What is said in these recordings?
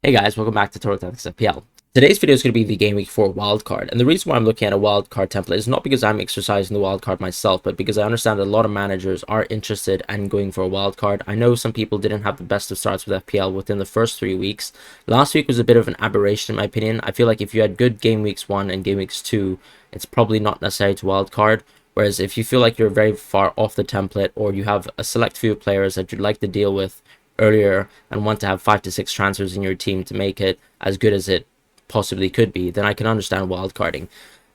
Hey guys, welcome back to Total Tactics FPL. Today's video is going to be the Game Week 4 wildcard, and the reason why I'm looking at a wildcard template is not because I'm exercising the wildcard myself, but because I understand that a lot of managers are interested in going for a wildcard. I know some people didn't have the best of starts with FPL within the first 3 weeks. Last week was a bit of an aberration in my opinion. I feel like if you had good Game Weeks 1 and Game Weeks 2, it's probably not necessary to wildcard. Whereas if you feel like you're very far off the template, or you have a select few players that you'd like to deal with earlier and want to have 5 to 6 transfers in your team to make it as good as it possibly could be, then I can understand wildcarding.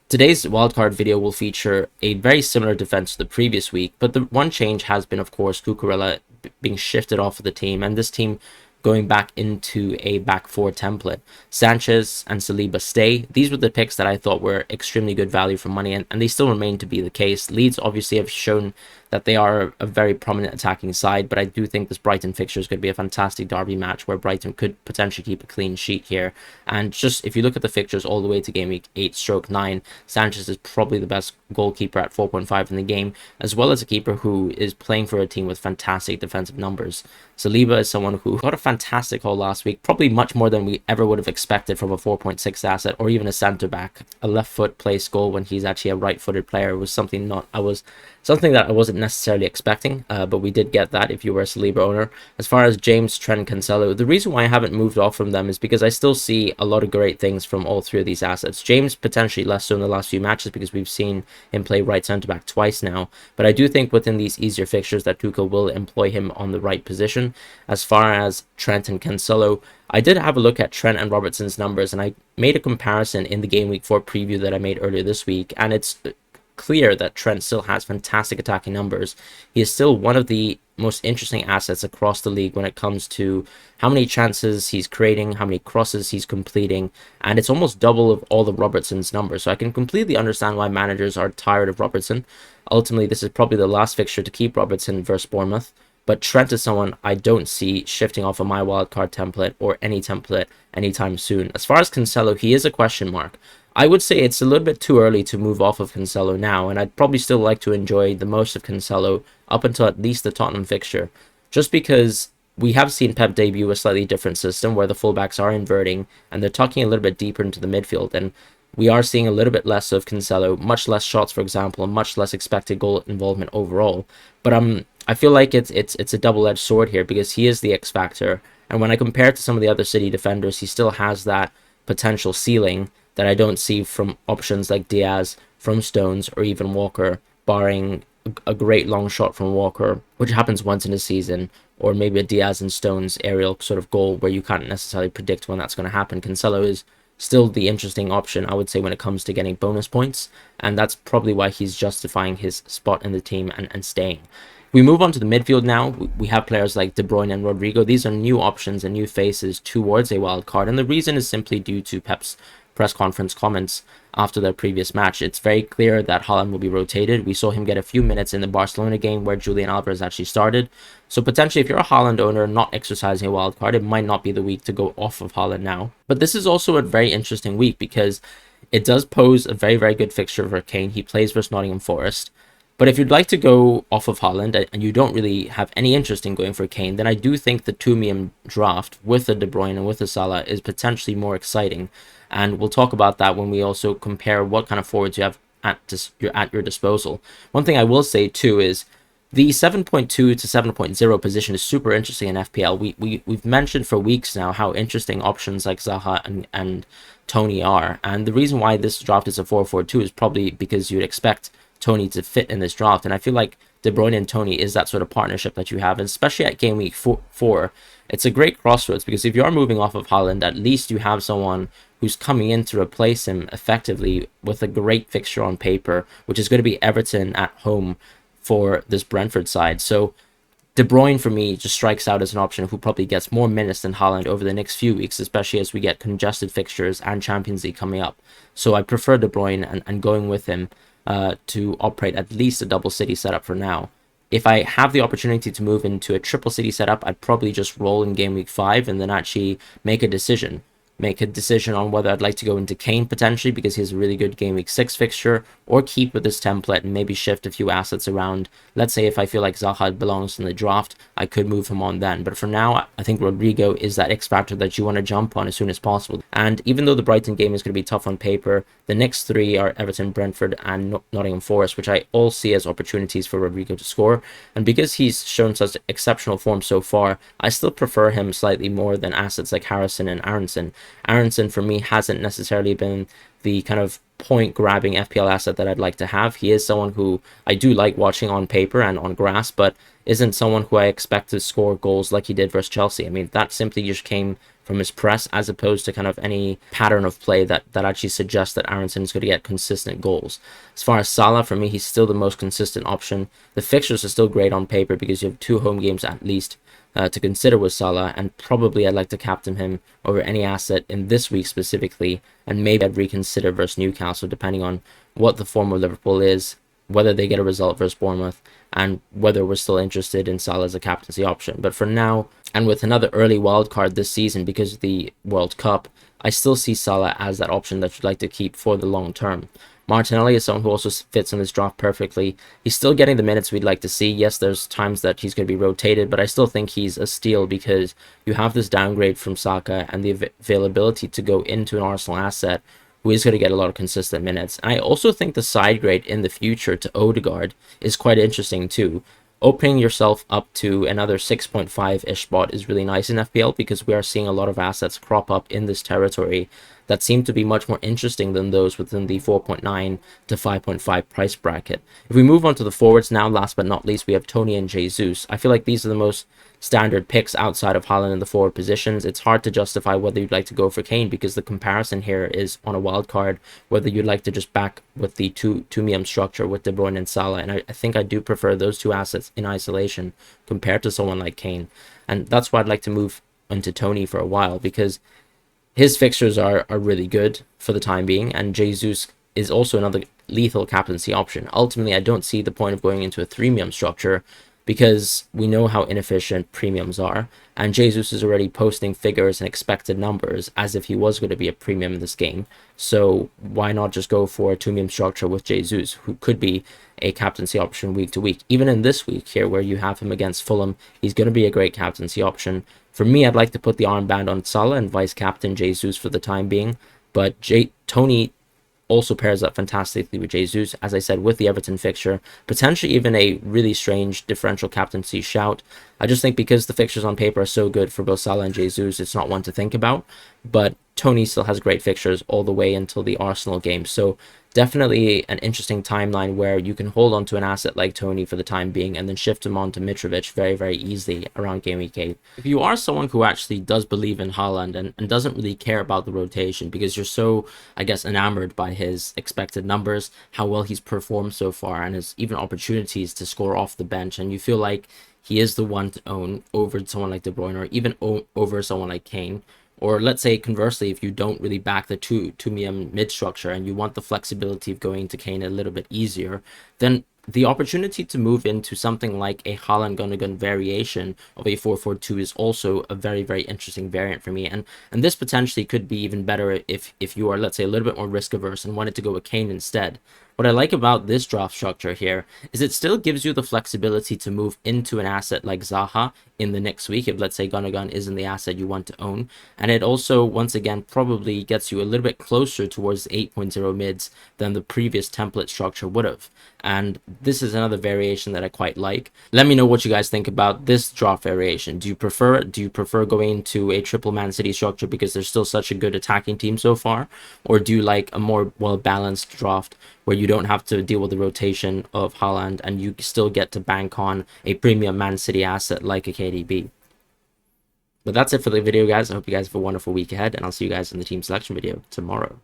Today's wildcard video will feature a very similar defense to the previous week, but the one change has been, of course, Cucurella being shifted off of the team, and this team going back into a back four template. Sanchez and Saliba stay. These were the picks that I thought were extremely good value for money, and they still remain to be the case. Leeds obviously have shown that they are a very prominent attacking side, but I do think this Brighton fixture is going to be a fantastic derby match where Brighton could potentially keep a clean sheet here. And just if you look at the fixtures all the way to game week 8/9, Sanchez is probably the best goalkeeper at 4.5 in the game, as well as a keeper who is playing for a team with fantastic defensive numbers. Saliba is someone who got a fantastic haul last week, probably much more than we ever would have expected from a 4.6 asset or even a centre back. A left foot place goal when he's actually a right-footed player was something that I wasn't necessarily expecting, but we did get that if you were a Saliba owner. As far as James, Trent, Cancelo, the reason why I haven't moved off from them is because I still see a lot of great things from all three of these assets. James potentially less so in the last few matches because we've seen him play right centre back twice now, but I do think within these easier fixtures that Tuchel will employ him on the right position. As far as Trent and Cancelo, I did have a look at Trent and Robertson's numbers, and I made a comparison in the Game Week 4 preview that I made earlier this week, and it's clear that Trent still has fantastic attacking numbers. He is still one of the most interesting assets across the league when it comes to how many chances he's creating, how many crosses he's completing, and it's almost double of all of Robertson's numbers. So I can completely understand why managers are tired of Robertson. Ultimately, this is probably the last fixture to keep Robertson versus Bournemouth, but Trent is someone I don't see shifting off of my wildcard template or any template anytime soon. As far as Cancelo, he is a question mark. I would say it's a little bit too early to move off of Cancelo now, and I'd probably still like to enjoy the most of Cancelo up until at least the Tottenham fixture, just because we have seen Pep debut a slightly different system where the fullbacks are inverting and they're tucking a little bit deeper into the midfield, and we are seeing a little bit less of Cancelo, much less shots, for example, and much less expected goal involvement overall. But I feel like it's a double-edged sword here because he is the X factor, and when I compare it to some of the other City defenders, he still has that potential ceiling that I don't see from options like Diaz, from Stones, or even Walker, barring a great long shot from Walker, which happens once in a season, or maybe a Diaz and Stones aerial sort of goal where you can't necessarily predict when that's going to happen. Cancelo is still the interesting option, I would say, when it comes to getting bonus points, and that's probably why he's justifying his spot in the team and staying. We move on to the midfield now. We have players like De Bruyne and Rodrigo. These are new options and new faces towards a wild card, and the reason is simply due to Pep's press conference comments after their previous match. It's very clear that Haaland will be rotated. We saw him get a few minutes in the Barcelona game where Julian Alvarez actually started. So potentially, if you're a Haaland owner not exercising a wild card, it might not be the week to go off of Haaland now. But this is also a very interesting week because it does pose a very, very good fixture for Kane. He plays versus Nottingham Forest. But if you'd like to go off of Haaland and you don't really have any interest in going for Kane, then I do think the Tumium draft with the De Bruyne and with the Salah is potentially more exciting. And we'll talk about that when we also compare what kind of forwards you have at your disposal. One thing I will say too is the 7.2 to 7.0 position is super interesting in FPL. We've mentioned for weeks now how interesting options like Zaha and Tony are. And the reason why this draft is a 4-4-2 is probably because you'd expect Tony to fit in this draft, and I feel like De Bruyne and Tony is that sort of partnership that you have, and especially at game week 4, it's a great crossroads because if you are moving off of Haaland, at least you have someone who's coming in to replace him effectively with a great fixture on paper, which is going to be Everton at home for this Brentford side. So De Bruyne for me just strikes out as an option who probably gets more minutes than Haaland over the next few weeks, especially as we get congested fixtures and Champions League coming up. So I prefer De Bruyne and going with him to operate at least a double City setup for now. If I have the opportunity to move into a triple City setup, I'd probably just roll in game week 5 and then actually make a decision. make a decision on whether I'd like to go into Kane potentially because he has a really good game week 6 fixture, or keep with this template and maybe shift a few assets around. Let's say if I feel like Zaha belongs in the draft, I could move him on then. But for now, I think Rodrigo is that X factor that you want to jump on as soon as possible. And even though the Brighton game is going to be tough on paper, the next 3 are Everton, Brentford, and Nottingham Forest, which I all see as opportunities for Rodrigo to score. And because he's shown such exceptional form so far, I still prefer him slightly more than assets like Harrison and Aronson. Aronson for me hasn't necessarily been the kind of point grabbing FPL asset that I'd like to have. He is someone who I do like watching on paper and on grass, but isn't someone who I expect to score goals like he did versus Chelsea. I mean, that simply just came from his press as opposed to kind of any pattern of play that actually suggests that Aronson is going to get consistent goals. As far as Salah, for me, he's still the most consistent option. The fixtures are still great on paper because you have 2 home games at least to consider with Salah, and probably I'd like to captain him over any asset in this week specifically, and maybe I'd reconsider versus Newcastle depending on what the form of Liverpool is, whether they get a result versus Bournemouth, and whether we're still interested in Salah as a captaincy option. But for now, and with another early wildcard this season because of the World Cup, I still see Salah as that option that you'd like to keep for the long term. Martinelli is someone who also fits in this draft perfectly. He's still getting the minutes we'd like to see. Yes, there's times that he's going to be rotated, but I still think he's a steal because you have this downgrade from Saka and the availability to go into an Arsenal asset who is going to get a lot of consistent minutes. And I also think the side grade in the future to Odegaard is quite interesting too. Opening yourself up to another 6.5-ish spot is really nice in FPL because we are seeing a lot of assets crop up in this territory that seem to be much more interesting than those within the 4.9 to 5.5 price bracket. If we move on to the forwards now, last but not least, we have Tony and Jesus. I feel like these are the most standard picks outside of Haaland in the forward positions. It's hard to justify whether you'd like to go for Kane because the comparison here is on a wild card, whether you'd like to just back with the 2-2-2 structure with De Bruyne and Salah. And I think I do prefer those 2 assets in isolation compared to someone like Kane. And that's why I'd like to move into Tony for a while, because his fixtures are really good for the time being, and Jesus is also another lethal captaincy option. Ultimately, I don't see the point of going into a 3 structure because we know how inefficient premiums are, and Jesus is already posting figures and expected numbers as if he was going to be a premium in this game. So why not just go for a 2 structure with Jesus, who could be a captaincy option week to week? Even in this week here where you have him against Fulham, he's going to be a great captaincy option. For me, I'd like to put the armband on Salah and vice captain Jesus for the time being, but Tony also pairs up fantastically with Jesus, as I said, with the Everton fixture, potentially even a really strange differential captaincy shout. I just think because the fixtures on paper are so good for both Salah and Jesus, it's not one to think about, but Tony still has great fixtures all the way until the Arsenal game. So definitely an interesting timeline where you can hold on to an asset like Tony for the time being and then shift him on to Mitrovic very, very easily around game week 8. If you are someone who actually does believe in Haaland and doesn't really care about the rotation because you're so, I guess, enamored by his expected numbers, how well he's performed so far, and his even opportunities to score off the bench, and you feel like he is the one to own over someone like De Bruyne or even over someone like Kane, or let's say conversely, if you don't really back the 2 mid structure and you want the flexibility of going to Kane a little bit easier, then the opportunity to move into something like a Haaland Gundogan variation of a 4-4-2 is also a very, very interesting variant for me. And this potentially could be even better if you are, let's say, a little bit more risk averse and wanted to go with Kane instead. What I like about this draft structure here is it still gives you the flexibility to move into an asset like Zaha in the next week if, let's say, Gundogan isn't the asset you want to own. And it also, once again, probably gets you a little bit closer towards 8.0 mids than the previous template structure would have. And this is another variation that I quite like. Let me know what you guys think about this draft variation. Do you prefer it? Do you prefer going to a triple Man City structure because there's still such a good attacking team so far? Or do you like a more well-balanced draft where you don't have to deal with the rotation of Haaland and you still get to bank on a premium Man City asset like a KDB? But that's it for the video, guys. I hope you guys have a wonderful week ahead, and I'll see you guys in the team selection video tomorrow.